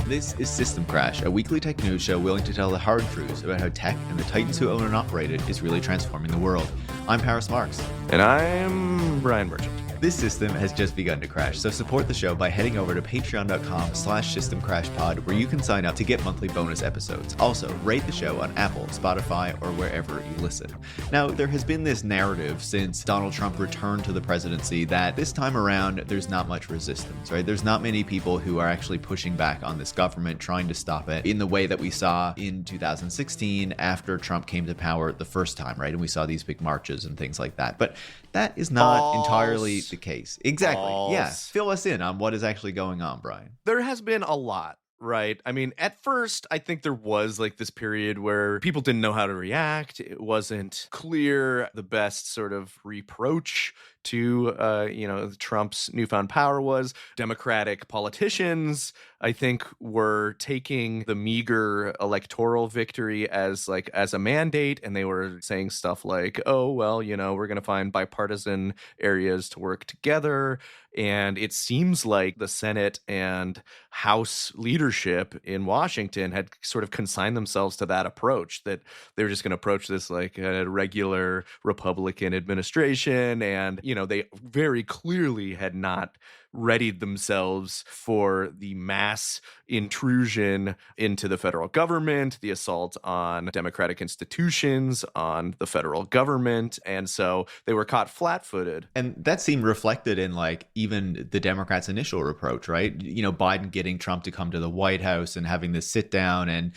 This is System Crash, a weekly tech news show willing to tell the hard truths about how tech and the titans who own and operate it is really transforming the world. I'm Paris Marks. And I'm Brian Merchant. This system has just begun to crash, so support the show by heading over to patreon.com/systemcrashpod, where you can sign up to get monthly bonus episodes. Also, rate the show on Apple, Spotify, or wherever you listen. Now, there has been this narrative since Donald Trump returned to the presidency that this time around, there's not much resistance, right? There's not many people who are actually pushing back on this government, trying to stop it in the way that we saw in 2016 after Trump came to power the first time, right? And we saw these big marches and things like that. But that is not entirely the case. Exactly. Yeah. Fill us in on what is actually going on, Brian. There has been a lot, right? I mean, at first, I think there was like this period where people didn't know how to react. It wasn't clear. The best sort of reproach to, Trump's newfound power was Democratic politicians, I think, were taking the meager electoral victory as a mandate. And they were saying stuff like, oh, well, we're going to find bipartisan areas to work together. And it seems like the Senate and House leadership in Washington had sort of consigned themselves to that approach, that they were just going to approach this like a regular Republican administration. And, they very clearly had not readied themselves for the mass intrusion into the federal government, the assault on democratic institutions, on the federal government. And so they were caught flat-footed. And that seemed reflected in even the Democrats' initial approach, right? Biden getting Trump to come to the White House and having this sit down and,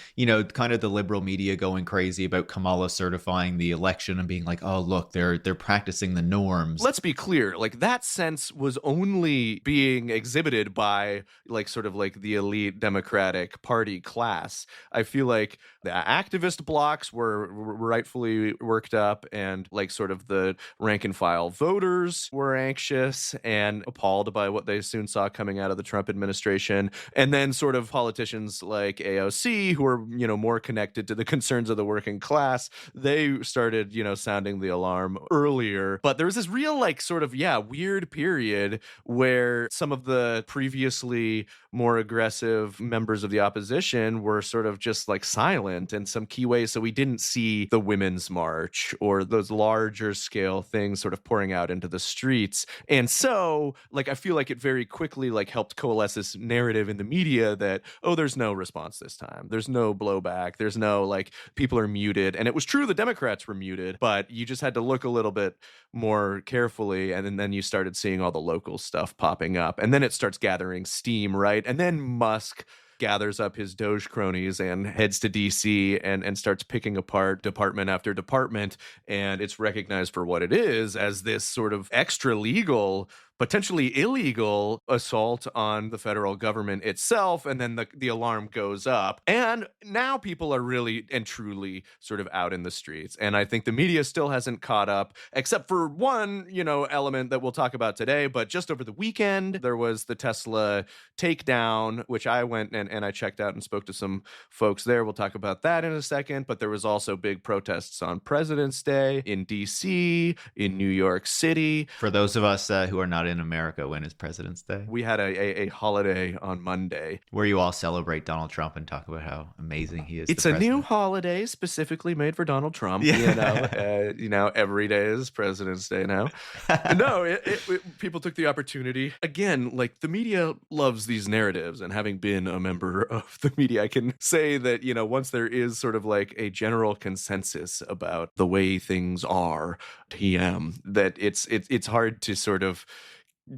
kind of the liberal media going crazy about Kamala certifying the election and being like, oh, look, they're practicing the norms. Let's be clear, that sense was only being exhibited by the elite Democratic Party class. I feel like the activist blocs were rightfully worked up, and the rank and file voters were anxious and appalled by what they soon saw coming out of the Trump administration. And then sort of politicians like AOC, who are, more connected to the concerns of the working class, they started, sounding the alarm earlier. But there was this real weird period where some of the previously more aggressive members of the opposition were sort of just silent in some key ways. So we didn't see the Women's March or those larger scale things sort of pouring out into the streets. And so I feel like it very quickly helped coalesce this narrative in the media that, oh, there's no response this time. There's no blowback. There's no people are muted. And it was true the Democrats were muted, but you just had to look a little bit more carefully. And then you started seeing all the local stuff popping up. And then it starts gathering steam, right? And then Musk gathers up his Doge cronies and heads to DC and starts picking apart department after department. And it's recognized for what it is, as this sort of extra legal, potentially illegal assault on the federal government itself. And then the alarm goes up. And now people are really and truly sort of out in the streets. And I think the media still hasn't caught up, except for one, element that we'll talk about today. But just over the weekend, there was the Tesla Takedown, which I went and I checked out and spoke to some folks there. We'll talk about that in a second. But there was also big protests on President's Day in DC, in New York City. For those of us who are not in America, when is President's Day? We had a holiday on Monday where you all celebrate Donald Trump and talk about how amazing he is. It's a new holiday specifically made for Donald Trump. Yeah. Every day is President's Day now. No, people took the opportunity. Again, the media loves these narratives, and having been a member of the media, I can say that, once there is sort of a general consensus about the way things are, that it's hard to sort of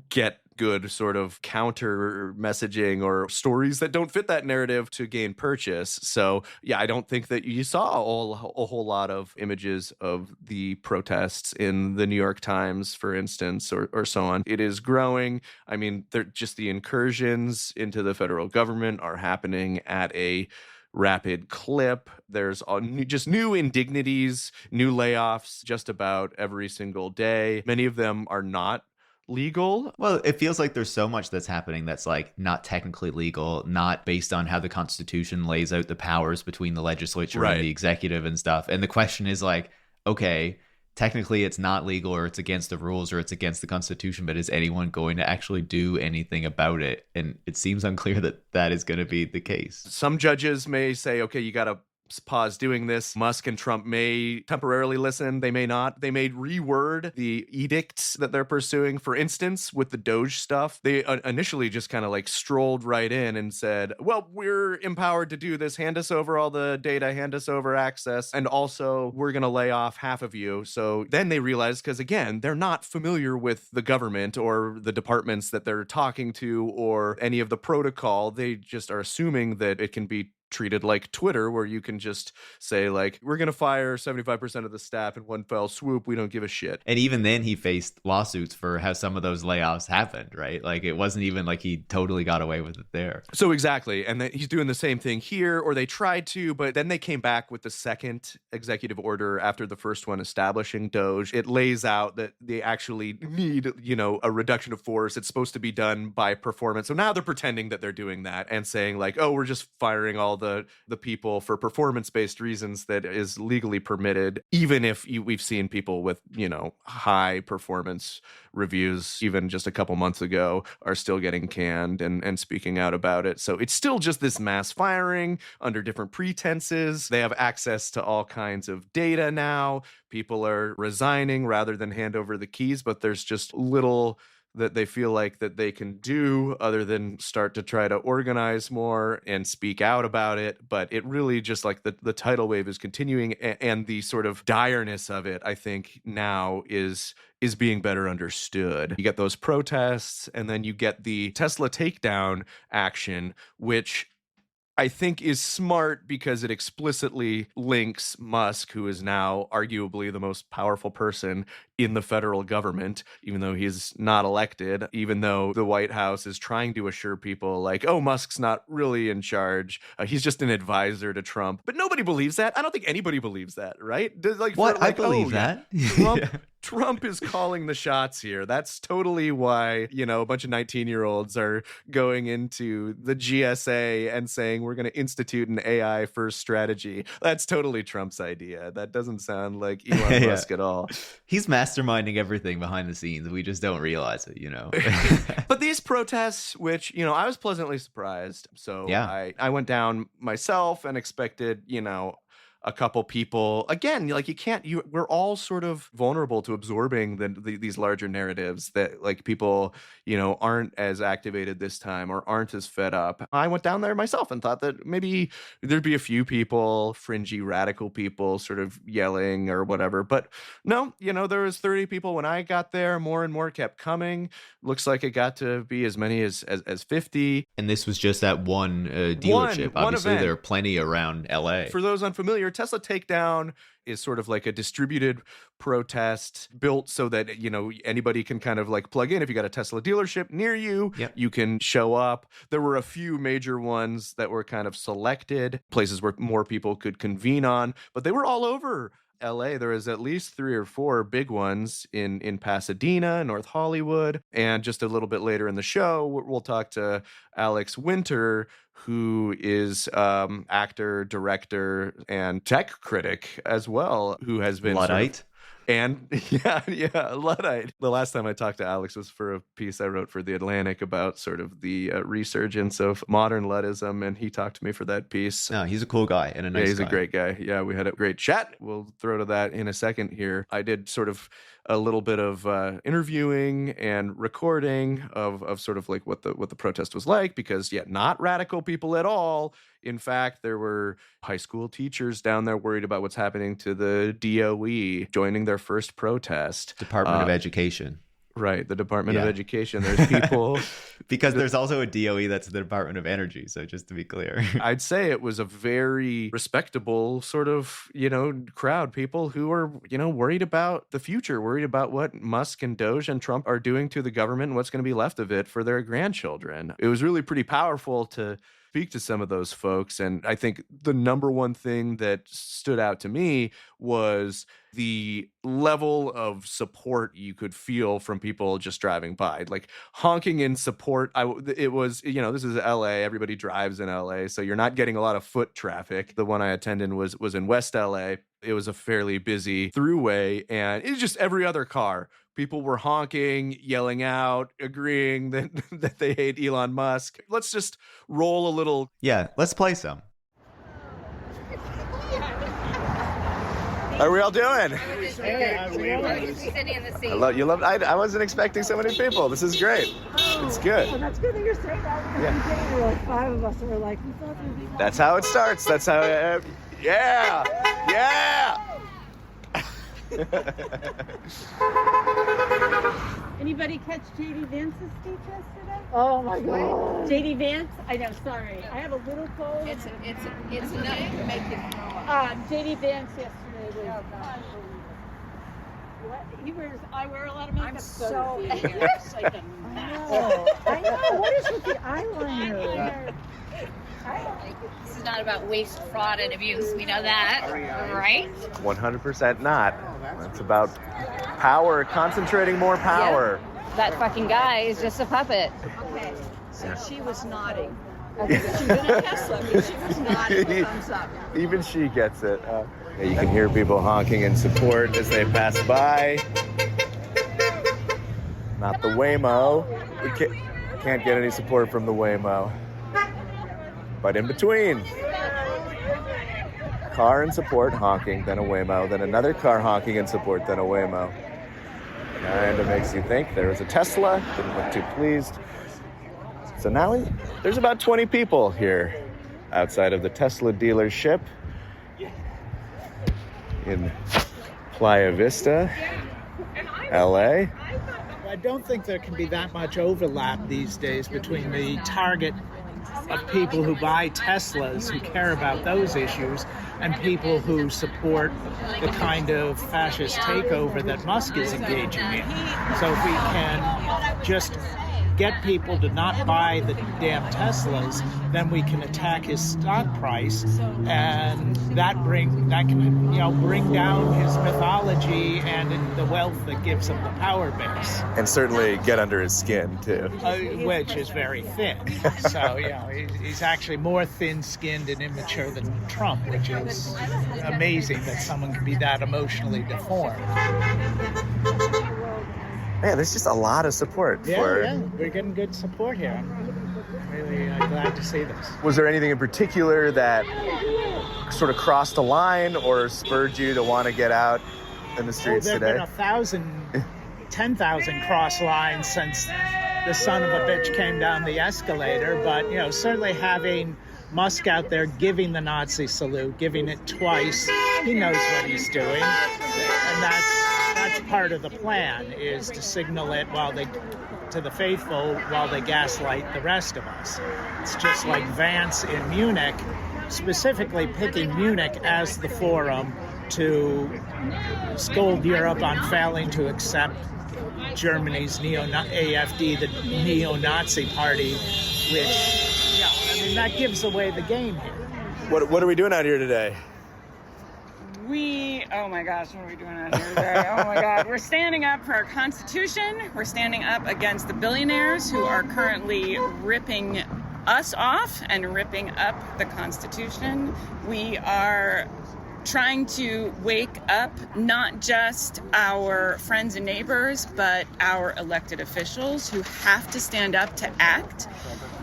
get good sort of counter messaging or stories that don't fit that narrative to gain purchase. So yeah, I don't think that you saw a whole lot of images of the protests in the New York Times, for instance, or so on. It is growing. I mean, just the incursions into the federal government are happening at a rapid clip. There's just new indignities, new layoffs just about every single day. Many of them are not legal. Well, it feels like there's so much that's happening that's not technically legal, not based on how the Constitution lays out the powers between the legislature and the executive and stuff. And the question is okay, technically it's not legal or it's against the rules or it's against the Constitution, but is anyone going to actually do anything about it? And it seems unclear that that is going to be the case. Some judges may say, okay, you got to pause doing this. Musk and Trump may temporarily listen. They may not. They may reword the edicts that they're pursuing. For instance, with the Doge stuff, they initially just kind of like strolled right in and said, well, we're empowered to do this. Hand us over all the data, hand us over access. And also, we're going to lay off half of you. So then they realized, because again, they're not familiar with the government or the departments that they're talking to or any of the protocol. They just are assuming that it can be treated like Twitter, where you can just say like, we're going to fire 75% of the staff in one fell swoop. We don't give a shit. And even then he faced lawsuits for how some of those layoffs happened, right? Like it wasn't even like he totally got away with it there. So exactly. And he's doing the same thing here, or they tried to, but then they came back with the second executive order after the first one establishing Doge. It lays out that they actually need, a reduction of force. It's supposed to be done by performance. So now they're pretending that they're doing that and saying like, oh, we're just firing all the people for performance-based reasons that is legally permitted, even if we've seen people with, high performance reviews, even just a couple months ago, are still getting canned and speaking out about it. So it's still just this mass firing under different pretenses. They have access to all kinds of data now. People are resigning rather than hand over the keys, but there's just little that they feel like that they can do other than start to try to organize more and speak out about it. But it really just like the tidal wave is continuing, and the sort of direness of it, I think now is being better understood. You get those protests, and then you get the Tesla Takedown action, which I think is smart because it explicitly links Musk, who is now arguably the most powerful person in the federal government, even though he's not elected, even though the White House is trying to assure people like, oh, Musk's not really in charge. He's just an advisor to Trump. But nobody believes that. I don't think anybody believes that, right? I believe that. Trump, Trump is calling the shots here. That's totally why, a bunch of 19-year-olds are going into the GSA and saying we're going to institute an AI first strategy. That's totally Trump's idea. That doesn't sound like Elon Musk at all. He's masterminding everything behind the scenes. We just don't realize it, But these protests, which, I was pleasantly surprised. So yeah. I went down myself and expected, a couple people, again, like we're all sort of vulnerable to absorbing these larger narratives that like people, aren't as activated this time or aren't as fed up. I went down there myself and thought that maybe there'd be a few people, fringy radical people sort of yelling or whatever. But no, there was 30 people when I got there. More and more kept coming. Looks like it got to be as many as 50. And this was just at one dealership. Obviously, there are plenty around LA. For those unfamiliar, Tesla Takedown is sort of like a distributed protest built so that, anybody can kind of like plug in. If you got a Tesla dealership near you, you can show up. There were a few major ones that were kind of selected, places where more people could convene on, but they were all over LA. There is at least 3 or 4 big ones in Pasadena, North Hollywood, and just a little bit later in the show, we'll talk to Alex Winter, who is actor, director, and tech critic as well, who has been Luddite. And Luddite. The last time I talked to Alex was for a piece I wrote for The Atlantic about sort of the resurgence of modern Luddism, and he talked to me for that piece. No, he's a cool guy and a nice guy. He's a great guy. Yeah, we had a great chat. We'll throw to that in a second here. I did sort of a little bit of interviewing and recording of sort of like what the protest was like, because not radical people at all. In fact, there were high school teachers down there worried about what's happening to the DOE, joining their first protest. Department of Education. Right, the Department of Education. There's people... because there's also a DOE that's the Department of Energy, so just to be clear. I'd say it was a very respectable sort of, crowd. People who are, worried about the future, worried about what Musk and Doge and Trump are doing to the government and what's going to be left of it for their grandchildren. It was really pretty powerful to speak to some of those folks. And I think the number one thing that stood out to me was the level of support you could feel from people just driving by, like honking in support. It was, this is LA. Everybody drives in LA, so you're not getting a lot of foot traffic. The one I attended was in West LA. It was a fairly busy throughway, and it's just every other car. People were honking, yelling out, agreeing that, that they hate Elon Musk. Let's just roll a little. Yeah, let's play some. How are we all doing? I wasn't expecting so many people. This is great. It's good. Oh, that's good that you're saying that. There were like 5 of us, and we're like, we thought there would be more. That's how it starts. That's how. Yeah. Anybody catch J.D. Vance's speech yesterday? Oh my God. J.D. Vance? I know, sorry. I have a little cold. It's enough to make you throw up. J.D. Vance yesterday was unbelievable. What? I wear a lot of makeup. I'm so angry. I know. What is with the eyeliner? This is not about waste, fraud, and abuse. We know that, right? 100% not. It's about power, concentrating more power. Yeah. That fucking guy is just a puppet. Okay, so she was nodding. Okay, she's in a Tesla, but she was nodding. Thumbs up. Even she gets it. You can hear people honking in support as they pass by. Not the Waymo. We can't get any support from the Waymo. But in between, car in support honking, then a Waymo, then another car honking in support, then a Waymo. Kind of makes you think there was a Tesla, didn't look too pleased. So now there's about 20 people here outside of the Tesla dealership in Playa Vista, LA. I don't think there can be that much overlap these days between the target of people who buy Teslas, who care about those issues, and people who support the kind of fascist takeover that Musk is engaging in. So if we can just get people to not buy the damn Teslas, then we can attack his stock price, and that can bring down his mythology and the wealth that gives him the power base. And certainly get under his skin too. Which is very thin. So he's actually more thin-skinned and immature than Trump, which is amazing that someone can be that emotionally deformed. Man, there's just a lot of support for... Yeah, we're getting good support here. I'm really glad to see this. Was there anything in particular that sort of crossed the line or spurred you to want to get out in the streets today? There have been 10,000 cross lines since the son of a bitch came down the escalator, but certainly having Musk out there giving the Nazi salute, giving it twice, he knows what he's doing, and that's part of the plan, is to signal it to the faithful while they gaslight the rest of us. It's just like Vance in Munich, specifically picking Munich as the forum to scold Europe on failing to accept Germany's AfD, the neo-Nazi party, which, that gives away the game here. What are we doing out here today? Oh my gosh, what are we doing out here today? Oh my God, we're standing up for our Constitution. We're standing up against the billionaires who are currently ripping us off and ripping up the Constitution. We are trying to wake up not just our friends and neighbors, but our elected officials who have to stand up to act.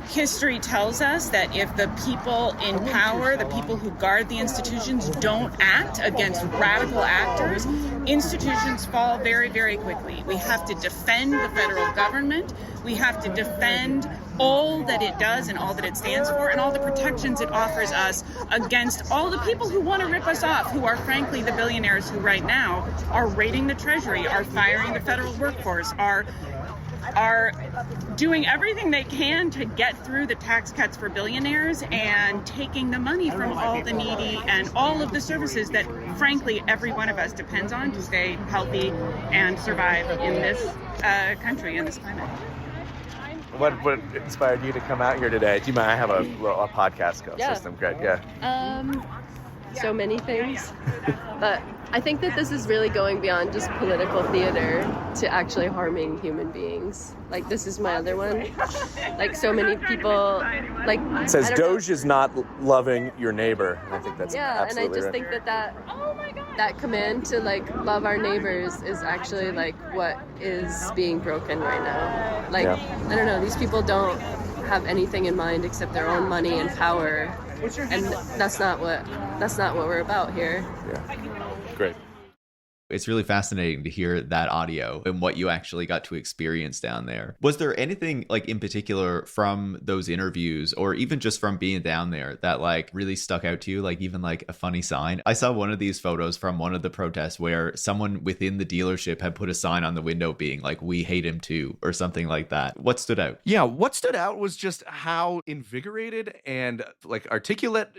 History tells us that if the people in power, the people who guard the institutions, don't act against radical actors, institutions fall very, very quickly. We have to defend the federal government. We have to defend all that it does and all that it stands for and all the protections it offers us against all the people who want to rip us off, who are frankly the billionaires who right now are raiding the Treasury, are firing the federal workforce, are doing everything they can to get through the tax cuts for billionaires and taking the money from all the needy and all of the services that, frankly, every one of us depends on to stay healthy and survive in this country, in this climate. What inspired you to come out here today? Do you mind? I have a podcast system. Great, so many things, but I think that this is really going beyond just political theater to actually harming human beings. Like, this is my other one. Like, so many people, like... It says Doge is not loving your neighbor. And I think that's absolutely and I just right. think that Oh my God! that command to like love our neighbors is actually like what is being broken right now. Like, I don't know, these people don't have anything in mind except their own money and power, and that's not what we're about here. Great. It's really fascinating to hear that audio and what you actually got to experience down there. Was there anything like in particular from those interviews or even just from being down there that like really stuck out to you? Like even like a funny sign? I saw one of these photos from one of the protests where someone within the dealership had put a sign on the window being like, "We hate him too," or something like that. What stood out? Yeah, what stood out was just how invigorated and like articulate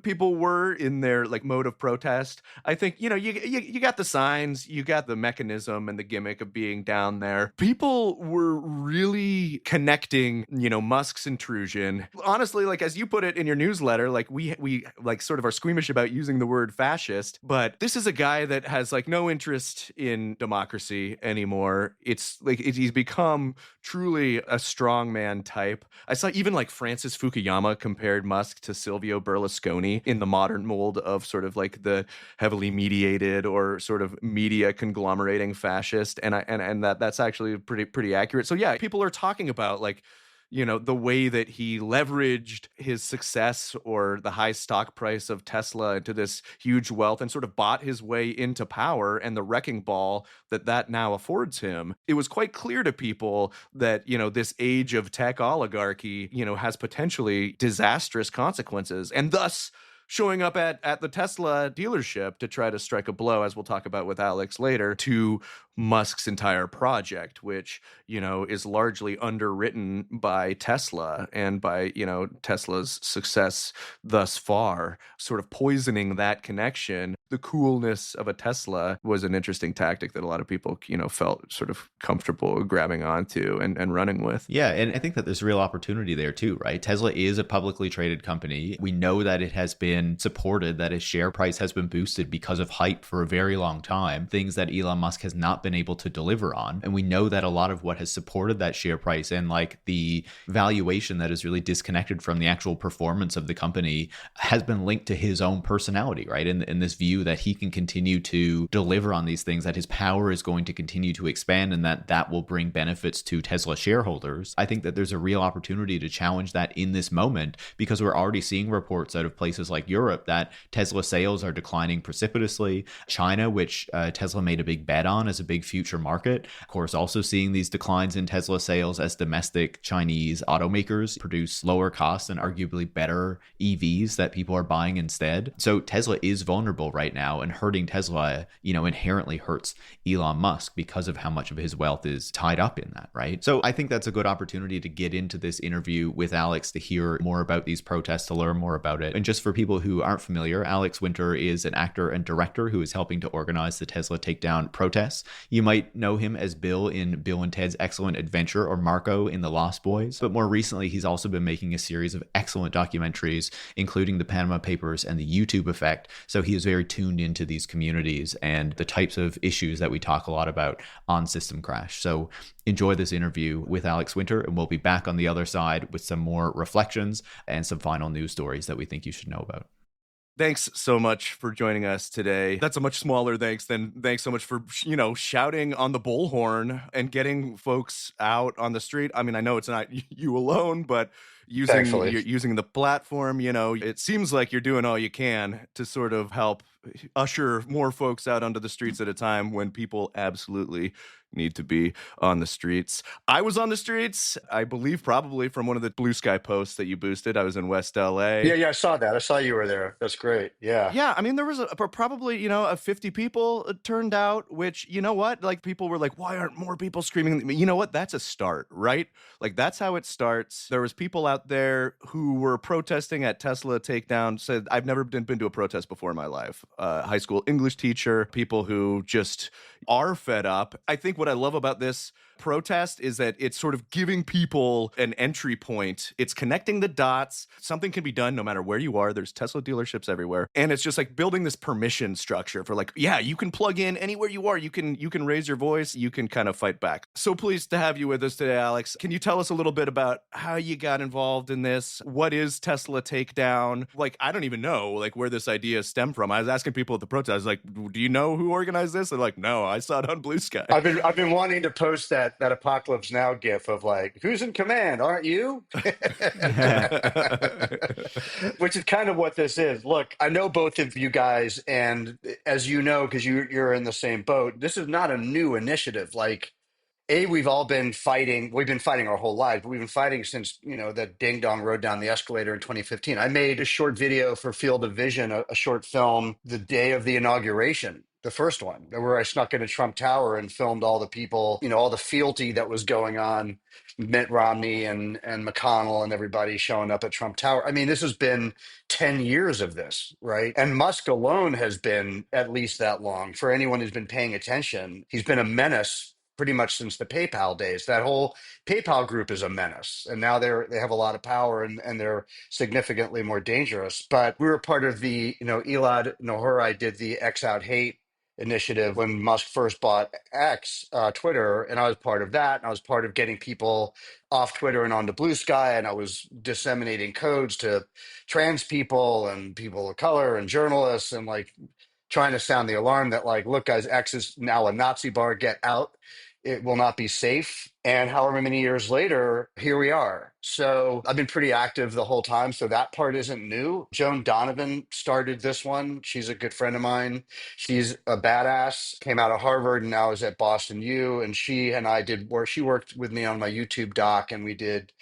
people were in their like mode of protest. I think, you know, you got the signs, you got the mechanism and the gimmick of being down there. People were really connecting, you know, Musk's intrusion. Honestly, like as you put it in your newsletter, like we like sort of are squeamish about using the word fascist, but this is a guy that has like no interest in democracy anymore. It's like he's become truly a strongman type. I saw even like Francis Fukuyama compared Musk to Silvio Berlusconi in the modern mold of sort of like the heavily mediated or sort of media conglomerating fascist, and that's actually pretty accurate. So yeah, people are talking about like, you know, the way that he leveraged his success or the high stock price of Tesla into this huge wealth and sort of bought his way into power and the wrecking ball that now affords him. It was quite clear to people that, you know, this age of tech oligarchy, you know, has potentially disastrous consequences, and thus showing up at the Tesla dealership to try to strike a blow, as we'll talk about with Alex later, to Musk's entire project, which, you know, is largely underwritten by Tesla and by, you know, Tesla's success thus far, sort of poisoning that connection. The coolness of a Tesla was an interesting tactic that a lot of people, you know, felt sort of comfortable grabbing onto and running with. Yeah, and I think that there's real opportunity there too, right? Tesla is a publicly traded company. We know that it has been supported, that its share price has been boosted because of hype for a very long time, things that Elon Musk has not been able to deliver on. And we know that a lot of what has supported that share price and like the valuation that is really disconnected from the actual performance of the company has been linked to his own personality, right? In this view that he can continue to deliver on these things, that his power is going to continue to expand, and that will bring benefits to Tesla shareholders. I think that there's a real opportunity to challenge that in this moment, because we're already seeing reports out of places like Europe that Tesla sales are declining precipitously. China, which Tesla made a big bet on as a big future market, of course, also seeing these declines in Tesla sales as domestic Chinese automakers produce lower cost and arguably better EVs that people are buying instead. So Tesla is vulnerable right now, and hurting Tesla, you know, inherently hurts Elon Musk because of how much of his wealth is tied up in that, right? So I think that's a good opportunity to get into this interview with Alex to hear more about these protests, to learn more about it. And just for people who aren't familiar, Alex Winter is an actor and director who is helping to organize the Tesla Takedown protests. You might know him as Bill in Bill and Ted's Excellent Adventure, or Marco in The Lost Boys. But more recently, he's also been making a series of excellent documentaries, including The Panama Papers and The YouTube Effect. So he is very tuned into these communities and the types of issues that we talk a lot about on System Crash. So enjoy this interview with Alex Winter, and we'll be back on the other side with some more reflections and some final news stories that we think you should know about. Thanks so much for joining us today. That's a much smaller thanks than thanks so much for, you know, shouting on the bullhorn and getting folks out on the street. I mean, I know it's not you alone, but using the platform, you know, it seems like you're doing all you can to sort of help usher more folks out onto the streets at a time when people absolutely need to be on the streets. I was on the streets, I believe, probably from one of the Blue Sky posts that you boosted. I was in West LA. Yeah, I saw that. I saw you were there. That's great. Yeah. I mean, there was probably, you know, 50 people turned out, which, you know what, like people were like, why aren't more people screaming? You know what? That's a start, right? Like that's how it starts. There was people out there who were protesting at Tesla Takedown, said, I've never been to a protest before in my life. High school English teacher, people who just are fed up. I think what I love about this protest is that it's sort of giving people an entry point. It's connecting the dots. Something can be done no matter where you are. There's Tesla dealerships everywhere. And it's just like building this permission structure for like, yeah, you can plug in anywhere you are. You can raise your voice. You can kind of fight back. So pleased to have you with us today, Alex. Can you tell us a little bit about how you got involved in this? What is Tesla Takedown? Like, I don't even know like where this idea stemmed from. I was asking people at the protest, I was like, do you know who organized this? They're like, no, I saw it on Blue Sky. I've been wanting to post that Apocalypse Now gif of like, who's in command? Aren't you? Which is kind of what this is. Look, I know both of you guys, and as you know, because you're in the same boat, this is not a new initiative. Like, we've all been fighting. We've been fighting our whole lives. But we've been fighting since, that ding dong rode down the escalator in 2015. I made a short video for Field of Vision, a short film, the day of the inauguration, the first one, where I snuck into Trump Tower and filmed all the people, all the fealty that was going on, Mitt Romney and McConnell and everybody showing up at Trump Tower. I mean, this has been 10 years of this, right? And Musk alone has been at least that long. For anyone who's been paying attention, he's been a menace pretty much since the PayPal days. That whole PayPal group is a menace, and now they have a lot of power and they're significantly more dangerous. But we were part of the, Elad Nohori did the X Out Hate initiative when Musk first bought X, Twitter, and I was part of that. And I was part of getting people off Twitter and onto Blue Sky, and I was disseminating codes to trans people and people of color and journalists, and like trying to sound the alarm that like, look, guys, X is now a Nazi bar. Get out. It will not be safe. And however many years later, here we are. So I've been pretty active the whole time. So that part isn't new. Joan Donovan started this one. She's a good friend of mine. She's a badass, came out of Harvard and now is at Boston U. And she and I did work. She worked with me on my YouTube doc, and we did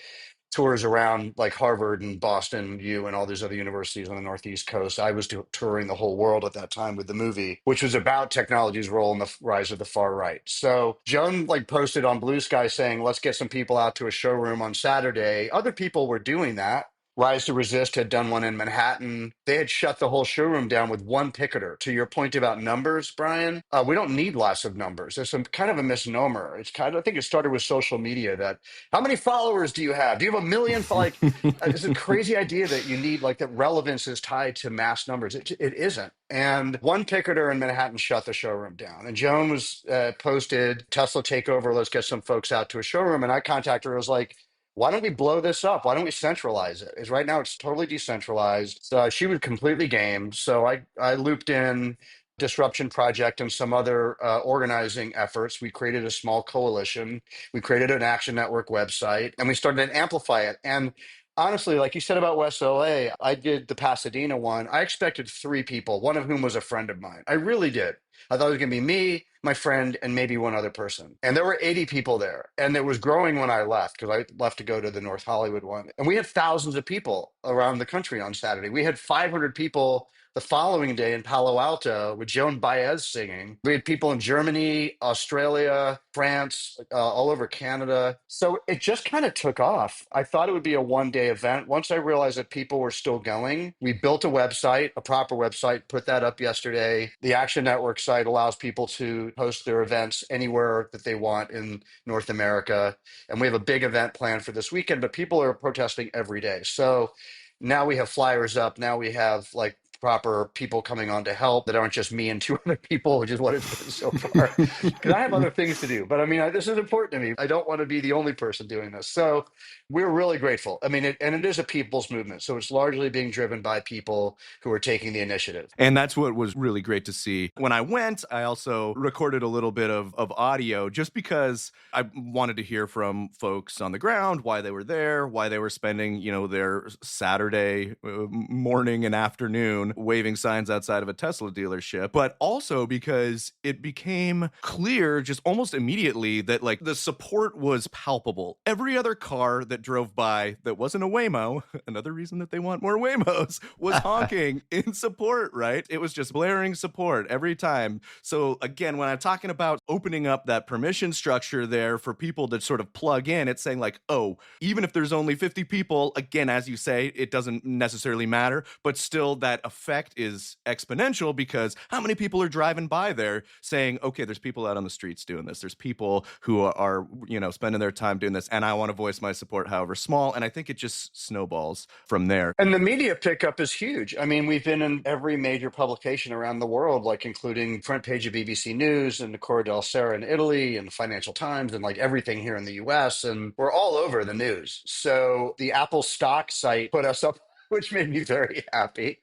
tours around like Harvard and Boston U and all these other universities on the Northeast coast. I was touring the whole world at that time with the movie, which was about technology's role in the rise of the far right. So Joan like posted on Blue Sky saying, let's get some people out to a showroom on Saturday. Other people were doing that. Rise to Resist had done one in Manhattan. They had shut the whole showroom down with one picketer. To your point about numbers, Brian, we don't need lots of numbers. There's some kind of a misnomer. I think it started with social media that how many followers do you have? Do you have 1 million? It's a crazy idea that you need like that relevance is tied to mass numbers. It isn't. And one picketer in Manhattan shut the showroom down. And Joan was posted Tesla Takeover. Let's get some folks out to a showroom. And I contacted her. I was like, why don't we blow this up? Why don't we centralize it? Because right now it's totally decentralized. So she was completely game. So I looped in Disruption Project and some other organizing efforts. We created a small coalition. We created an Action Network website, and we started to amplify it. And honestly, like you said about West LA, I did the Pasadena one. I expected 3 people, one of whom was a friend of mine. I really did. I thought it was going to be me, my friend, and maybe one other person. And there were 80 people there. And it was growing when I left, because I left to go to the North Hollywood one. And we had thousands of people around the country on Saturday. We had 500 people the following day in Palo Alto with Joan Baez singing. We had people in Germany, Australia, France, all over Canada. So it just kind of took off. I thought it would be a one-day event. Once I realized that people were still going, we built a website, a proper website, put that up yesterday. The Action Network site allows people to host their events anywhere that they want in North America. And we have a big event planned for this weekend, but people are protesting every day. So now we have flyers up. Now we have like proper people coming on to help that aren't just me and 2 other people, which is what it's been so far. Because I have other things to do. But I mean, this is important to me. I don't want to be the only person doing this. So we're really grateful. I mean, it is a people's movement. So it's largely being driven by people who are taking the initiative. And that's what was really great to see. When I went, I also recorded a little bit of audio just because I wanted to hear from folks on the ground, why they were there, why they were spending, their Saturday morning and afternoon waving signs outside of a Tesla dealership, but also because it became clear just almost immediately that like the support was palpable. Every other car that drove by that wasn't a Waymo, another reason that they want more Waymos, was honking in support, right? It was just blaring support every time. So again, when I'm talking about opening up that permission structure there for people to sort of plug in, it's saying like, oh, even if there's only 50 people, again, as you say, it doesn't necessarily matter, but still that effect is exponential because how many people are driving by there saying, okay, there's people out on the streets doing this. There's people who are, spending their time doing this, and I want to voice my support, however small. And I think it just snowballs from there. And the media pickup is huge. I mean, we've been in every major publication around the world, like including front page of BBC News and the Corriere della Sera in Italy and the Financial Times and like everything here in the US. And we're all over the news. So the Apple stock site put us up, which made me very happy.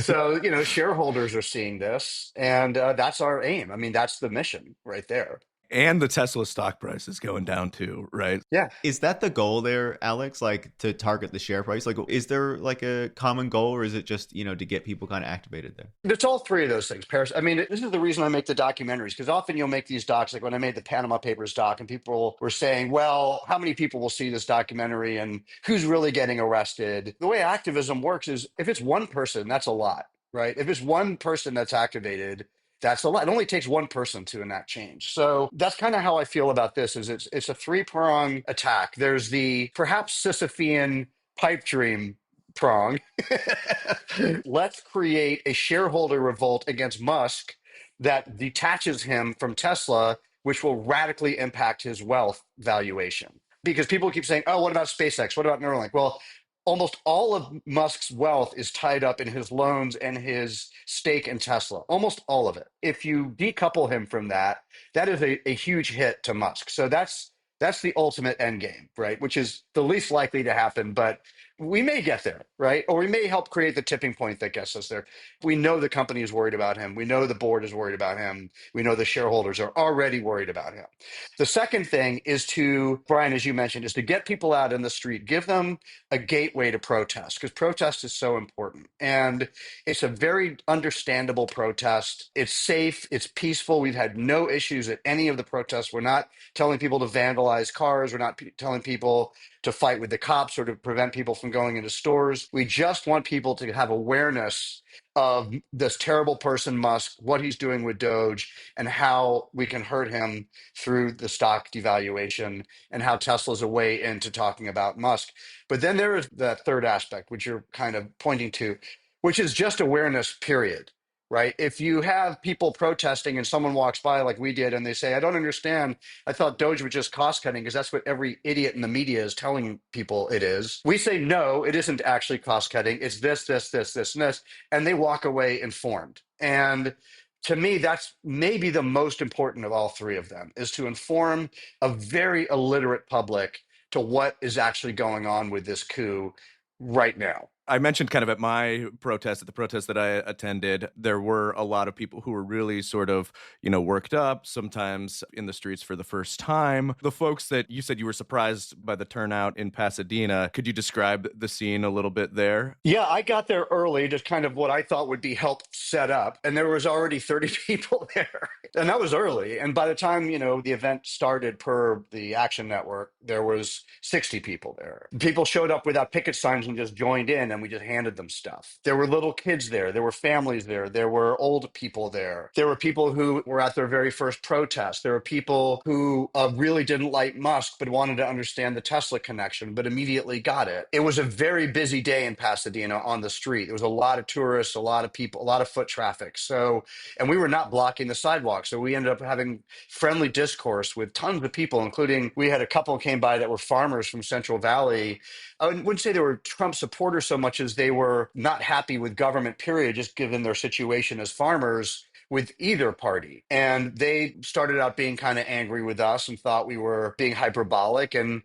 So, shareholders are seeing this, and that's our aim. I mean, that's the mission right there. And the Tesla stock price is going down too, right? Yeah. Is that the goal there, Alex? Like to target the share price? Like, is there like a common goal, or is it just, to get people kind of activated there? It's all three of those things, Paris. I mean, this is the reason I make the documentaries, because often you'll make these docs, like when I made the Panama Papers doc, and people were saying, well, how many people will see this documentary and who's really getting arrested? The way activism works is if it's one person, that's a lot, right? If it's one person that's activated, that's a lot. It only takes one person to enact change. So that's kind of how I feel about this. Is it's a three-prong attack. There's the perhaps Sisyphean pipe dream prong. Let's create a shareholder revolt against Musk that detaches him from Tesla, which will radically impact his wealth valuation. Because people keep saying, oh, what about SpaceX? What about Neuralink? Well, almost all of Musk's wealth is tied up in his loans and his stake in Tesla, almost all of it. If you decouple him from that, that is a huge hit to Musk. So that's the ultimate end game, right? Which is the least likely to happen, but we may get there, right? Or we may help create the tipping point that gets us there. We know the company is worried about him. We know the board is worried about him. We know the shareholders are already worried about him. The second thing is to, Brian, as you mentioned, is to get people out in the street, give them a gateway to protest, because protest is so important. And it's a very understandable protest. It's safe. It's peaceful. We've had no issues at any of the protests. We're not telling people to vandalize cars. We're not telling people to fight with the cops or to prevent people from going into stores. We just want people to have awareness of this terrible person, Musk, what he's doing with Doge, and how we can hurt him through the stock devaluation, and how Tesla's a way into talking about Musk. But then there is that third aspect, which you're kind of pointing to, which is just awareness, period. Right? If you have people protesting and someone walks by like we did and they say, I don't understand. I thought Doge was just cost cutting because that's what every idiot in the media is telling people it is. We say, no, it isn't actually cost cutting. It's this, this, this, this, and this. And they walk away informed. And to me, that's maybe the most important of all three of them, is to inform a very illiterate public to what is actually going on with this coup right now. I mentioned kind of at the protest that I attended, there were a lot of people who were really sort of, worked up, sometimes in the streets for the first time. The folks that you said you were surprised by the turnout in Pasadena, could you describe the scene a little bit there? Yeah, I got there early, just kind of what I thought would be helped set up. And there was already 30 people there. And that was early. And by the time, the event started per the Action Network, there was 60 people there. People showed up without picket signs and just joined in, and we just handed them stuff. There were little kids there. There were families there. There were old people there. There were people who were at their very first protest. There were people who really didn't like Musk but wanted to understand the Tesla connection, but immediately got it. It was a very busy day in Pasadena on the street. There was a lot of tourists, a lot of people, a lot of foot traffic. So, and we were not blocking the sidewalk. So we ended up having friendly discourse with tons of people, including we had a couple came by that were farmers from Central Valley. I wouldn't say they were Trump supporters so much as they were not happy with government, period, just given their situation as farmers with either party. And they started out being kind of angry with us and thought we were being hyperbolic. And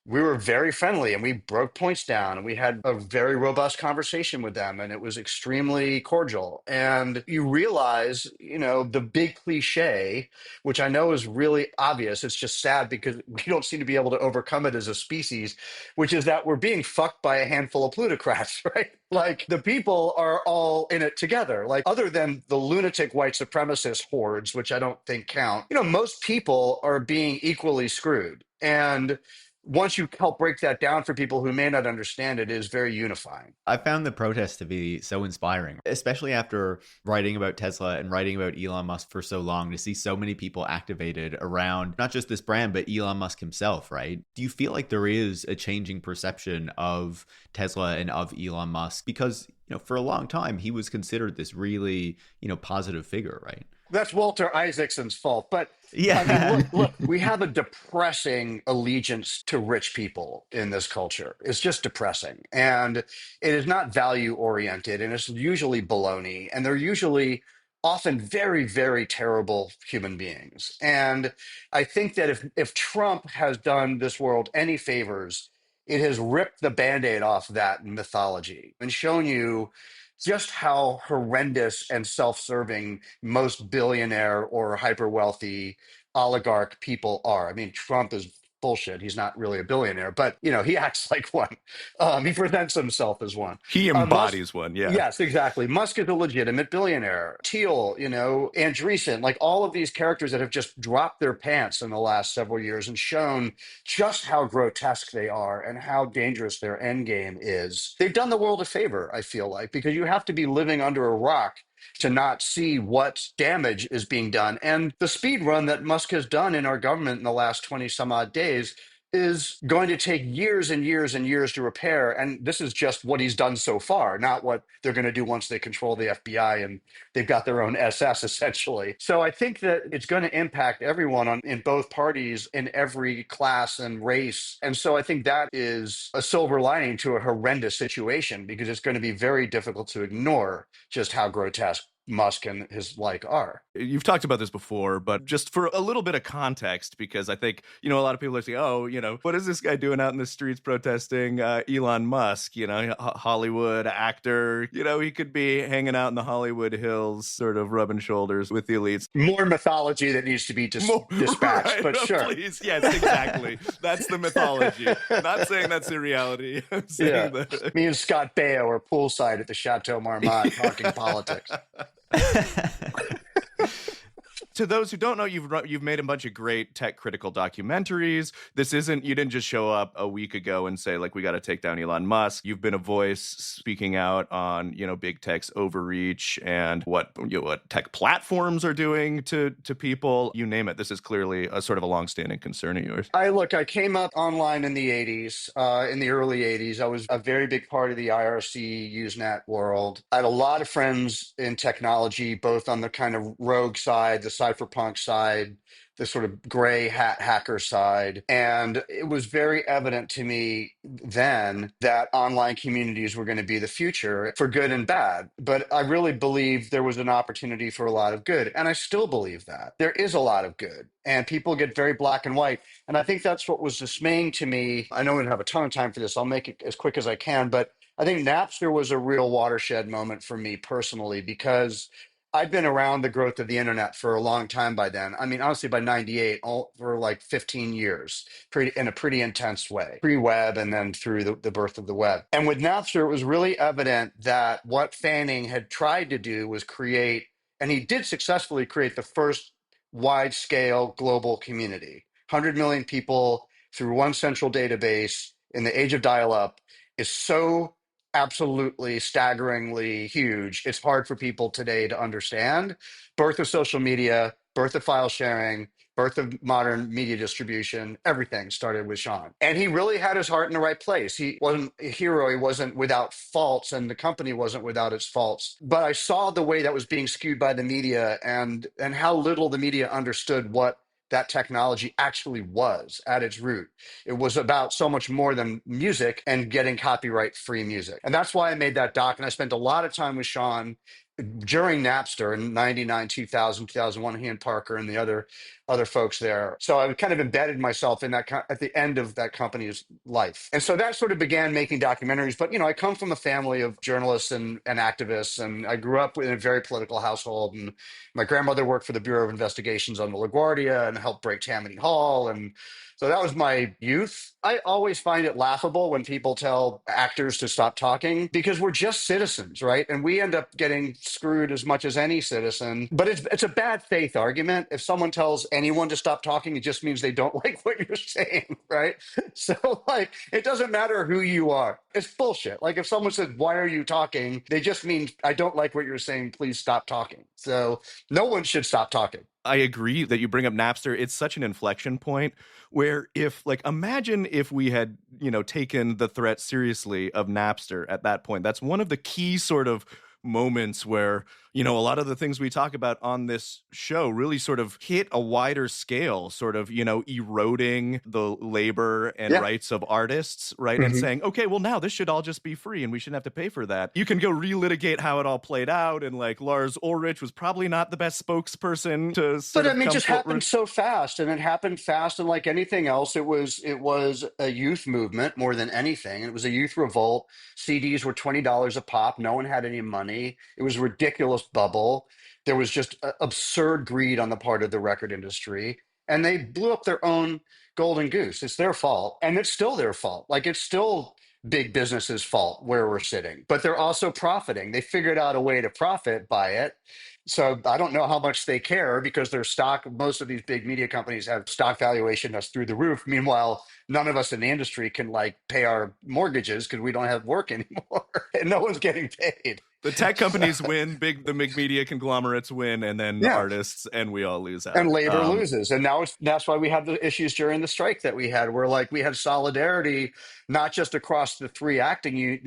we were very friendly and we broke points down and we had a very robust conversation with them, and it was extremely cordial. And you realize, the big cliche, which I know is really obvious, it's just sad because we don't seem to be able to overcome it as a species, which is that we're being fucked by a handful of plutocrats, right? Like the people are all in it together. Like other than the lunatic white supremacist hordes, which I don't think count, most people are being equally screwed. And once you help break that down for people who may not understand it, is very unifying. I found the protests to be so inspiring, especially after writing about Tesla and writing about Elon Musk for so long, to see so many people activated around not just this brand, but Elon Musk himself, right? Do you feel like there is a changing perception of Tesla and of Elon Musk? Because, for a long time, he was considered this really, positive figure, right? That's Walter Isaacson's fault. But yeah, I mean, look, we have a depressing allegiance to rich people in this culture. It's just depressing. And it is not value oriented, and it's usually baloney. And they're usually often very, very terrible human beings. And I think that if Trump has done this world any favors, it has ripped the Band-Aid off that mythology and shown you just how horrendous and self-serving most billionaire or hyper wealthy oligarch people are. I mean, Trump is bullshit. He's not really a billionaire, but he acts like one. He presents himself as one. He embodies one. Yeah. Yes, exactly. Musk is a legitimate billionaire. Thiel, Andreessen, like all of these characters that have just dropped their pants in the last several years and shown just how grotesque they are and how dangerous their end game is. They've done the world a favor, I feel like, because you have to be living under a rock to not see what damage is being done. And the speed run that Musk has done in our government in the last 20 some odd days is going to take years and years and years to repair. And this is just what he's done so far, not what they're going to do once they control the FBI and they've got their own SS essentially. So I think that it's going to impact everyone in both parties in every class and race. And so I think that is a silver lining to a horrendous situation, because it's going to be very difficult to ignore just how grotesque Musk and his like are. You've talked about this before, but just for a little bit of context, because I think, a lot of people are saying, what is this guy doing out in the streets protesting Elon Musk, Hollywood actor, he could be hanging out in the Hollywood Hills, sort of rubbing shoulders with the elites. More mythology that needs to be dispatched, right, but sure. Please, yes, exactly. That's the mythology. Not saying that's the reality. I'm saying that. Me and Scott Baio are poolside at the Chateau Marmont talking politics. To those who don't know, you've made a bunch of great tech critical documentaries. You didn't just show up a week ago and say, we got to take down Elon Musk. You've been a voice speaking out on, big tech's overreach and what tech platforms are doing to people. You name it. This is clearly a sort of a longstanding concern of yours. I came up online in the 80s, in the early 80s. I was a very big part of the IRC Usenet world. I had a lot of friends in technology, both on the kind of rogue side, the cypherpunk side, the sort of gray hat hacker side. And it was very evident to me then that online communities were going to be the future for good and bad. But I really believed there was an opportunity for a lot of good. And I still believe that there is a lot of good, and people get very black and white. And I think that's what was dismaying to me. I know we don't have a ton of time for this. I'll make it as quick as I can. But I think Napster was a real watershed moment for me personally, because I'd been around the growth of the internet for a long time by then. I mean, honestly, by 98, for like 15 years, in a pretty intense way, pre-web and then through the birth of the web. And with Napster, it was really evident that what Fanning had tried to do was create, and he did successfully create, the first wide-scale global community. 100 million people through one central database in the age of dial-up is so absolutely staggeringly huge. It's hard for people today to understand. Birth of social media, birth of file sharing, birth of modern media distribution, everything started with Sean. And he really had his heart in the right place. He wasn't a hero. He wasn't without faults, and the company wasn't without its faults. But I saw the way that was being skewed by the media, and how little the media understood what that technology actually was at its root. It was about so much more than music and getting copyright-free music. And that's why I made that doc. And I spent a lot of time with Sean during Napster in 99, 2000, 2001, he and Parker and the other folks there. So I kind of embedded myself in that at the end of that company's life. And so that sort of began making documentaries. But, I come from a family of journalists and activists, and I grew up in a very political household. And my grandmother worked for the Bureau of Investigations on the LaGuardia and helped break Tammany Hall. And so that was my youth. I always find it laughable when people tell actors to stop talking, because we're just citizens, right? And we end up getting screwed as much as any citizen. But it's a bad faith argument. If someone tells anyone to stop talking, it just means they don't like what you're saying, right? So, like, it doesn't matter who you are. It's bullshit. Like, if someone says, "Why are you talking?" they just mean, "I don't like what you're saying. Please stop talking." So no one should stop talking. I agree that you bring up Napster. It's such an inflection point where if, like, imagine if we had, taken the threat seriously of Napster at that point. That's one of the key sort of moments where, a lot of the things we talk about on this show really sort of hit a wider scale, sort of, eroding the labor and rights of artists, right? And saying, okay, well, now this should all just be free and we shouldn't have to pay for that. You can go relitigate how it all played out. And like Lars Ulrich was probably not the best spokesperson to sort But of I mean, it come just forward. happened so fast, and it happened fast. And like anything else, it was a youth movement more than anything. It was a youth revolt. CDs were $20 a pop. No one had any money. It was a ridiculous bubble. There was just absurd greed on the part of the record industry, and they blew up their own golden goose. It's their fault, and it's still their fault. Like, it's still big business's fault where we're sitting, but they're also profiting. They figured out a way to profit by it. So I don't know how much they care because their stock, most of these big media companies have stock valuation that's through the roof. Meanwhile, none of us in the industry can like pay our mortgages because we don't have work anymore and no one's getting paid. The tech companies win, the big media conglomerates win, and then artists, and we all lose out. And labor loses. And now that's why we have the issues during the strike that we had, where like we had solidarity, not just across the three acting,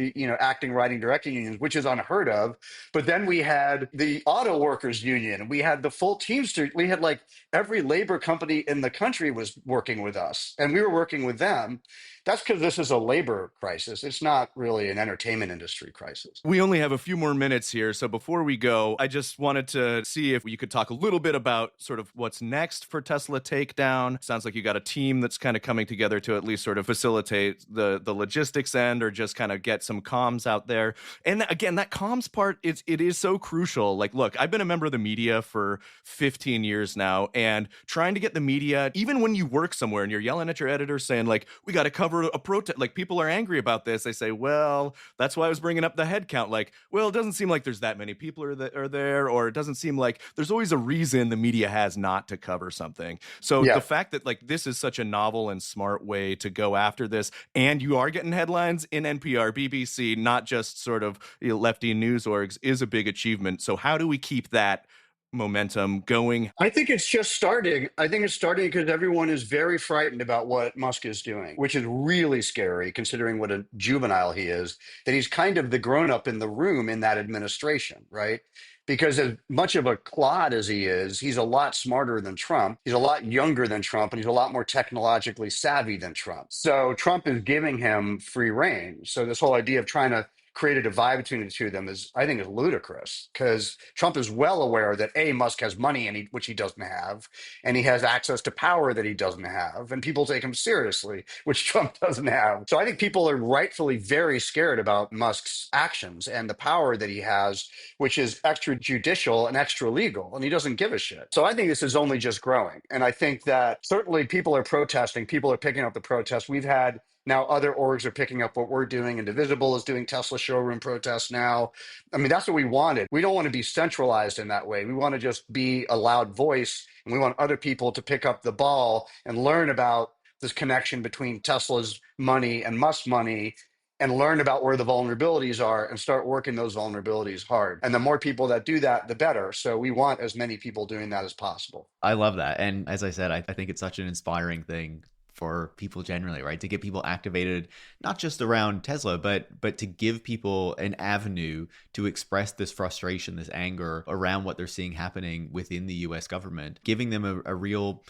writing, directing unions, which is unheard of, but then we had the auto workers union, we had the full Teamster, we had like every labor company in the country was working with us, and we were working with them. That's because this is a labor crisis. It's not really an entertainment industry crisis. We only have a few more minutes here. So before we go, I just wanted to see if you could talk a little bit about sort of what's next for Tesla Takedown. Sounds like you got a team that's kind of coming together to at least sort of facilitate the logistics end or just kind of get some comms out there. And again, that comms part, it is so crucial. Like, look, I've been a member of the media for 15 years now, and trying to get the media, even when you work somewhere and you're yelling at your editor saying like, we got to cover a protest, like people are angry about this. They say, well, that's why I was bringing up the head count. Like, well, it doesn't seem like there's that many people are there, or it doesn't seem like there's always a reason the media has not to cover something. So the fact that like this is such a novel and smart way to go after this, and you are getting headlines in NPR, BBC, not just sort of lefty news orgs, is a big achievement. So how do we keep that momentum going? I think it's just starting. I think it's starting because everyone is very frightened about what Musk is doing, which is really scary considering what a juvenile he is, that he's kind of the grown-up in the room in that administration, right? Because as much of a clod as he is, he's a lot smarter than Trump. He's a lot younger than Trump, and he's a lot more technologically savvy than Trump. So Trump is giving him free rein. So this whole idea of trying to create a divide between the two of them I think is ludicrous, because Trump is well aware that Musk has money which he doesn't have, and he has access to power that he doesn't have, and people take him seriously, which Trump doesn't have. So I think people are rightfully very scared about Musk's actions and the power that he has, which is extrajudicial and extra legal, and he doesn't give a shit. So I think this is only just growing, and I think that certainly people are protesting, people are picking up the protest. We've had now other orgs are picking up what we're doing. Indivisible is doing Tesla showroom protests now. I mean, that's what we wanted. We don't want to be centralized in that way. We want to just be a loud voice, and we want other people to pick up the ball and learn about this connection between Tesla's money and Musk's money, and learn about where the vulnerabilities are and start working those vulnerabilities hard. And the more people that do that, the better. So we want as many people doing that as possible. I love that. And as I said, I think it's such an inspiring thing for people generally, right? To get people activated, not just around Tesla, but to give people an avenue to express this frustration, this anger around what they're seeing happening within the US government, giving them a real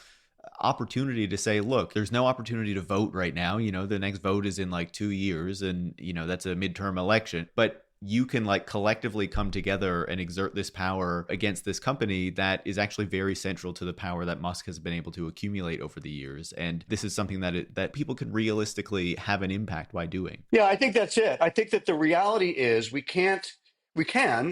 opportunity to say, look, there's no opportunity to vote right now. The next vote is in like 2 years, and that's a midterm election, but you can like collectively come together and exert this power against this company that is actually very central to the power that Musk has been able to accumulate over the years. And this is something that people can realistically have an impact by doing. Yeah, I think that's it. I think that the reality is we can,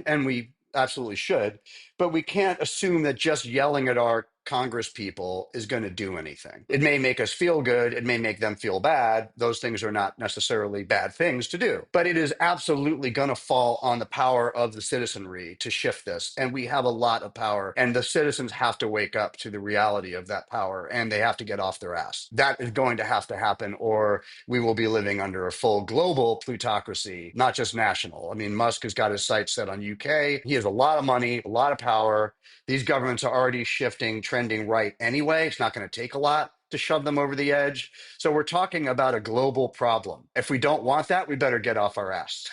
and we absolutely should, but we can't assume that just yelling at our Congress people is going to do anything. It may make us feel good. It may make them feel bad. Those things are not necessarily bad things to do, but it is absolutely going to fall on the power of the citizenry to shift this. And we have a lot of power, and the citizens have to wake up to the reality of that power, and they have to get off their ass. That is going to have to happen, or we will be living under a full global plutocracy, not just national. I mean, Musk has got his sights set on UK. He has a lot of money, a lot of power. These governments are already shifting, trending right anyway. It's not going to take a lot to shove them over the edge. So we're talking about a global problem. If we don't want that, we better get off our ass.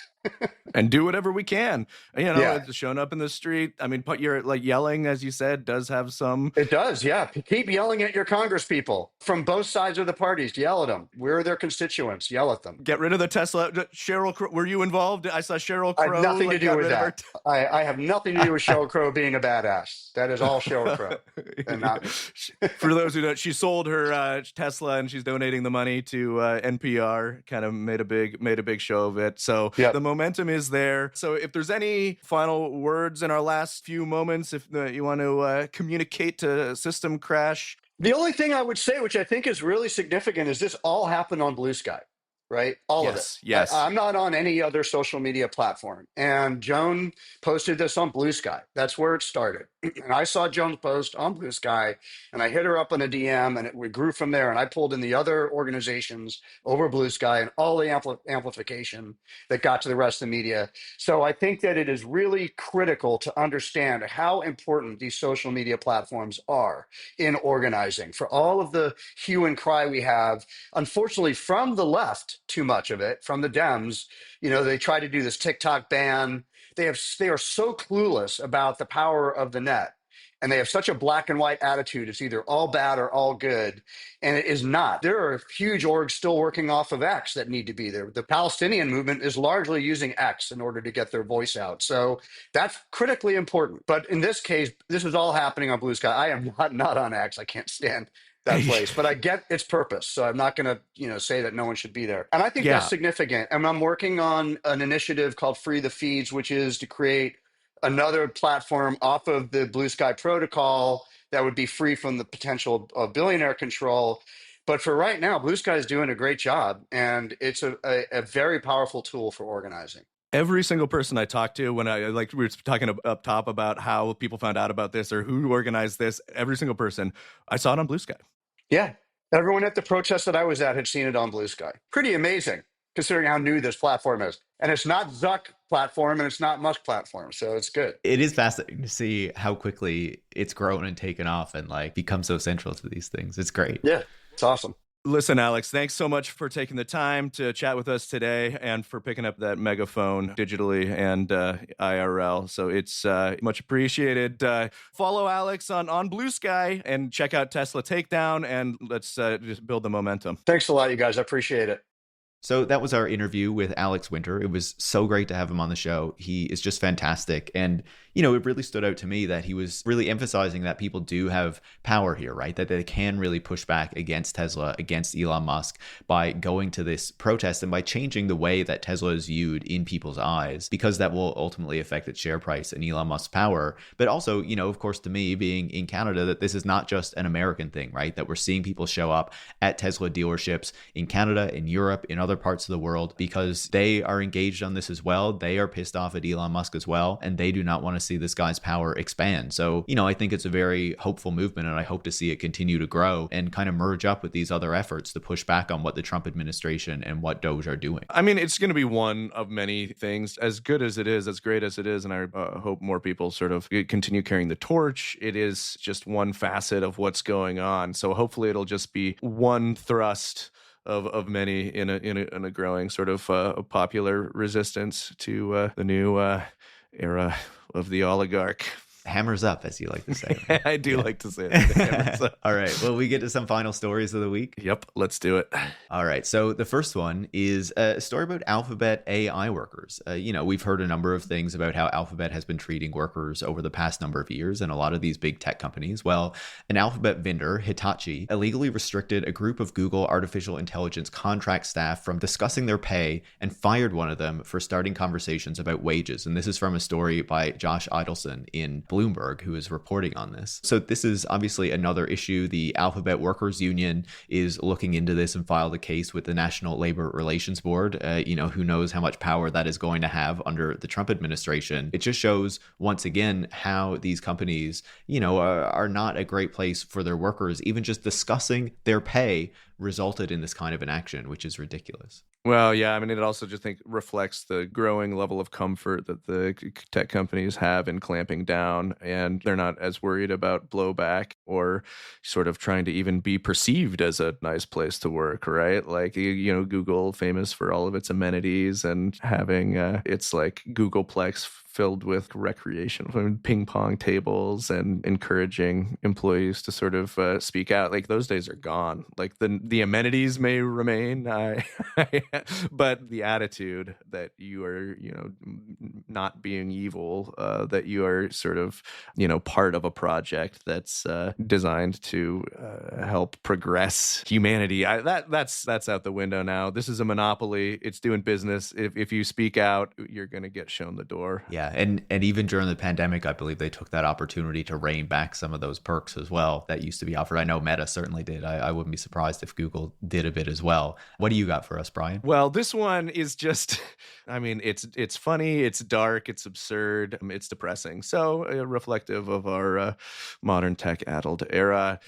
And do whatever we can. Yeah. It's showing up in the street. I mean, put your like yelling, as you said, does have some. It does, yeah. Keep yelling at your Congress people from both sides of the parties. Yell at them. We're their constituents. Yell at them. Get rid of the Tesla. Sheryl Crow, were you involved? I saw Sheryl I Crow. have nothing to do with that. Her I have nothing to do with Sheryl Crow being a badass. That is all Sheryl Crow. And not me. For those who don't, she sold her Tesla and she's donating the money to NPR. Kind of made a big show of it. So The momentum is there. So if there's any final words in our last few moments, if you want to communicate to system crash. The only thing I would say, which I think is really significant, is this all happened on Blue Sky, right? All of it. Yes. I'm not on any other social media platform. And Joan posted this on Blue Sky. That's where it started. And I saw Joan's post on Blue Sky, and I hit her up on a DM, and we grew from there. And I pulled in the other organizations over Blue Sky and all the amplification that got to the rest of the media. So I think that it is really critical to understand how important these social media platforms are in organizing. For all of the hue and cry we have, unfortunately, from the left, too much of it, from the Dems, they try to do this TikTok ban. They are so clueless about the power of the net, and they have such a black and white attitude. It's either all bad or all good, and it is not. There are huge orgs still working off of X that need to be there. The Palestinian movement is largely using X in order to get their voice out. So that's critically important. But in this case, this is all happening on Blue Sky. I am not on X. I can't stand that place, but I get its purpose. So I'm not going to, say that no one should be there. And I think that's significant. And I'm working on an initiative called Free the Feeds, which is to create another platform off of the Blue Sky protocol that would be free from the potential of billionaire control. But for right now, Blue Sky is doing a great job, and it's a very powerful tool for organizing. Every single person I talked to, when we were talking up top about how people found out about this or who organized this, every single person, I saw it on Blue Sky. Yeah. Everyone at the protest that I was at had seen it on Blue Sky. Pretty amazing, considering how new this platform is. And it's not Zuck platform, and it's not Musk platform. So it's good. It is fascinating to see how quickly it's grown and taken off and become so central to these things. It's great. Yeah, it's awesome. Listen, Alex, thanks so much for taking the time to chat with us today and for picking up that megaphone digitally and IRL. So it's much appreciated. Follow Alex on Blue Sky and check out Tesla Takedown, and let's just build the momentum. Thanks a lot, you guys. I appreciate it. So that was our interview with Alex Winter. It was so great to have him on the show. He is just fantastic. And, it really stood out to me that he was really emphasizing that people do have power here, right? That they can really push back against Tesla, against Elon Musk by going to this protest and by changing the way that Tesla is viewed in people's eyes, because that will ultimately affect its share price and Elon Musk's power. But also, of course, to me, being in Canada, that this is not just an American thing, right? That we're seeing people show up at Tesla dealerships in Canada, in Europe, in other parts of the world, because they are engaged on this as well. They are pissed off at Elon Musk as well, and they do not want to see this guy's power expand. So, I think it's a very hopeful movement, and I hope to see it continue to grow and kind of merge up with these other efforts to push back on what the Trump administration and what Doge are doing. I mean, it's going to be one of many things, as good as it is, as great as it is, and I hope more people sort of continue carrying the torch. It is just one facet of what's going on. So hopefully it'll just be one thrust of many in a growing sort of popular resistance to the new era of the oligarch. Hammers up, as you like to say. I do like to say it. All right. Well, we get to some final stories of the week. Yep. Let's do it. All right. So the first one is a story about Alphabet AI workers. We've heard a number of things about how Alphabet has been treating workers over the past number of years, and a lot of these big tech companies. Well, an Alphabet vendor, Hitachi, illegally restricted a group of Google artificial intelligence contract staff from discussing their pay and fired one of them for starting conversations about wages. And this is from a story by Josh Idelson in Bloomberg, who is reporting on this. So this is obviously another issue. The Alphabet Workers Union is looking into this and filed a case with the National Labor Relations Board. Who knows how much power that is going to have under the Trump administration. It just shows, once again, how these companies, are not a great place for their workers. Even just discussing their pay resulted in this kind of an action, which is ridiculous. Well, yeah, I mean, it also just reflects the growing level of comfort that the tech companies have in clamping down, and they're not as worried about blowback or sort of trying to even be perceived as a nice place to work, right? Like, Google, famous for all of its amenities and having its like Googleplex filled with recreation, ping pong tables, and encouraging employees to sort of speak out. Like, those days are gone. Like, the amenities may remain, but the attitude that you are, not being evil, that you are sort of, part of a project that's designed to help progress humanity. That's out the window now. This is a monopoly. It's doing business. If you speak out, you're going to get shown the door. Yeah, and even during the pandemic, I believe they took that opportunity to rein back some of those perks as well that used to be offered. I know Meta certainly did. I wouldn't be surprised if Google did a bit as well. What do you got for us, Brian? Well, this one is just, I mean, it's funny, it's dark, it's absurd, it's depressing. So reflective of our modern tech-addled era.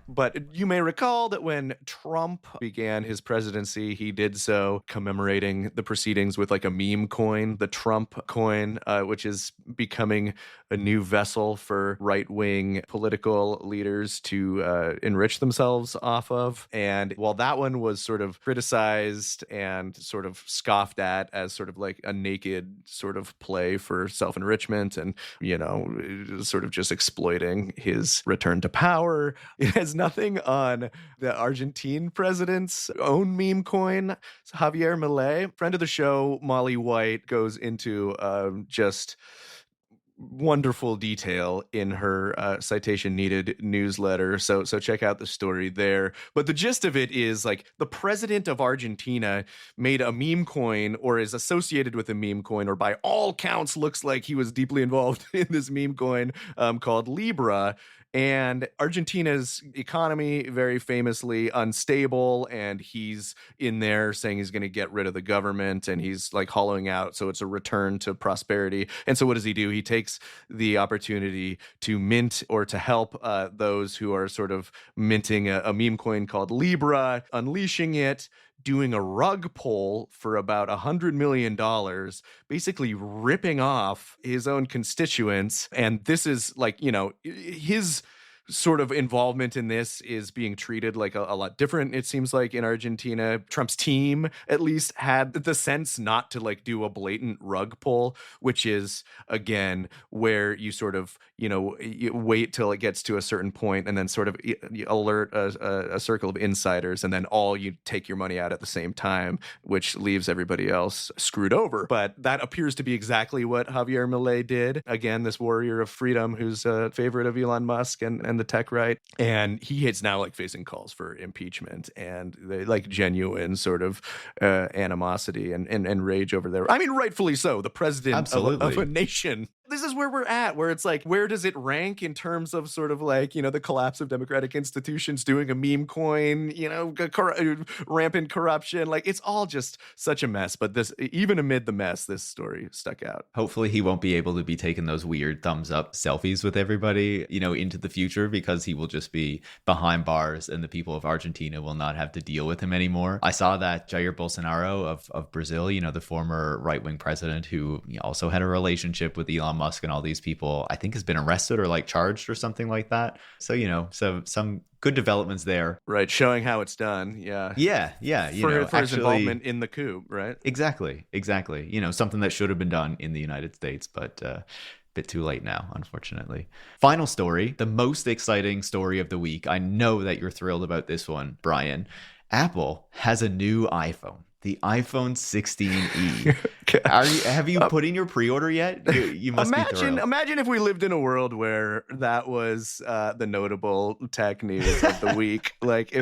But you may recall that when Trump began his presidency, he did so commemorating the proceedings with like a meme coin, the Trump coin, which is becoming a new vessel for right-wing political leaders to enrich themselves off of. And while that one was sort of criticized and sort of scoffed at as sort of like a naked sort of play for self-enrichment and, sort of just exploiting his return to power, it has nothing on the Argentine president's own meme coin. So Javier Milei, friend of the show, Molly White, goes into just wonderful detail in her citation needed newsletter. So check out the story there. But the gist of it is like the president of Argentina made a meme coin or is associated with a meme coin, or by all counts looks like he was deeply involved in this meme coin called Libra. And Argentina's economy, very famously unstable, and he's in there saying he's going to get rid of the government, and he's like hollowing out, so it's a return to prosperity. And so what does he do? He takes the opportunity to mint or to help those who are sort of minting a meme coin called Libra, unleashing it, doing a rug pull for about $100 million, basically ripping off his own constituents. And this is like, his sort of involvement in this is being treated like a lot different, it seems like, in Argentina. Trump's team at least had the sense not to like do a blatant rug pull, which is, again, where you sort of, you wait till it gets to a certain point and then sort of you alert a circle of insiders, and then all you take your money out at the same time, which leaves everybody else screwed over. But that appears to be exactly what Javier Milei did. Again, this warrior of freedom who's a favorite of Elon Musk and the tech right. And he is now like facing calls for impeachment and they like genuine sort of animosity and rage over there. I mean, rightfully so. The president of a nation. This is where we're at, where it's like, where does it rank in terms of sort of like, the collapse of democratic institutions, doing a meme coin, rampant corruption? Like, it's all just such a mess. But this, even amid the mess, this story stuck out. Hopefully he won't be able to be taking those weird thumbs up selfies with everybody, into the future, because he will just be behind bars and the people of Argentina will not have to deal with him anymore. I saw that Jair Bolsonaro of Brazil, the former right-wing president who also had a relationship with Elon Musk and all these people, I think has been arrested or like charged or something like that. So, so some good developments there. Right. Showing how it's done. Yeah. Yeah. For his involvement in the coup, right? Exactly. Something that should have been done in the United States, but bit too late now, unfortunately. Final story, the most exciting story of the week. I know that you're thrilled about this one, Brian. Apple has a new iPhone. The iPhone 16e. Have you put in your pre-order yet? You must be thrilled. Imagine if we lived in a world where that was the notable tech news of the week. Like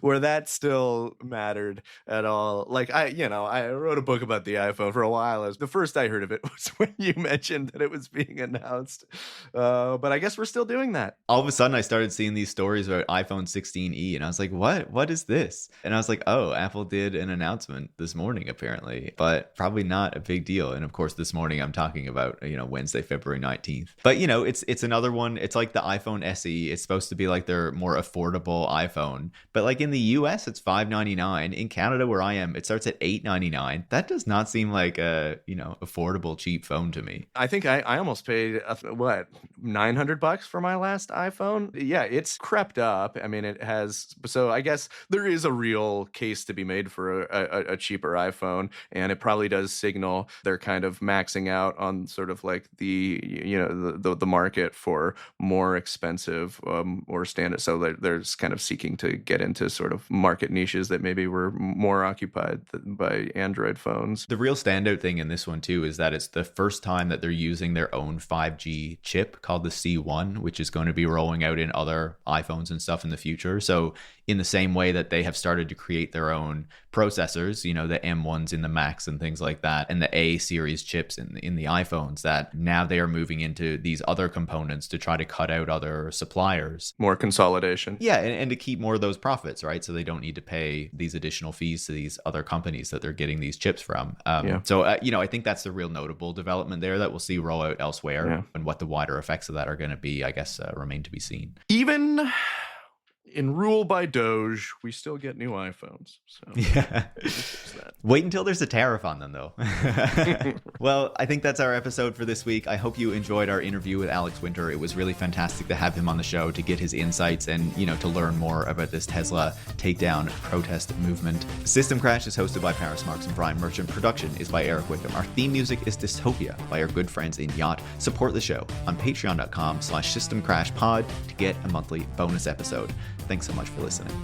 where that still mattered at all. Like I wrote a book about the iPhone for a while. The first I heard of it was when you mentioned that it was being announced. But I guess we're still doing that. All of a sudden I started seeing these stories about iPhone 16e and I was like, what is this? And I was like, oh, Apple did an announcement this morning apparently, but probably not a big deal. And of course this morning I'm talking about Wednesday, February 19th. But it's another one. It's like the iPhone SE. It's supposed to be like their more affordable iPhone, but like in the US it's $599. In Canada where I am it starts at $899. That does not seem like a affordable cheap phone to me. I think I almost paid $900 for my last iPhone. Yeah, it's crept up. I mean, it has. So I guess there is a real case to be made for a cheaper iPhone, and it probably does signal they're kind of maxing out on sort of like the market for more expensive or standard. So they're kind of seeking to get into sort of market niches that maybe were more occupied by Android phones. The real standout thing in this one too is that it's the first time that they're using their own 5G chip called the C1, which is going to be rolling out in other iPhones and stuff in the future. So in the same way that they have started to create their own processors, the M1s in the Macs and things like that, and the A series chips in the iPhones, that now they are moving into these other components to try to cut out other suppliers. More consolidation. Yeah, and to keep more of those profits, right? So they don't need to pay these additional fees to these other companies that they're getting these chips from. So, I think that's the real notable development there that we'll see roll out elsewhere. Yeah. And what the wider effects of that are going to be, I guess, remain to be seen. Even in rule by Doge, we still get new iPhones. So yeah. Wait until there's a tariff on them, though. Well, I think that's our episode for this week. I hope you enjoyed our interview with Alex Winter. It was really fantastic to have him on the show to get his insights and, to learn more about this Tesla Takedown protest movement. System Crash is hosted by Paris Marks and Brian Merchant. Production is by Eric Wickham. Our theme music is Dystopia by our good friends in Yacht. Support the show on patreon.com/systemcrashpod to get a monthly bonus episode. Thanks so much for listening.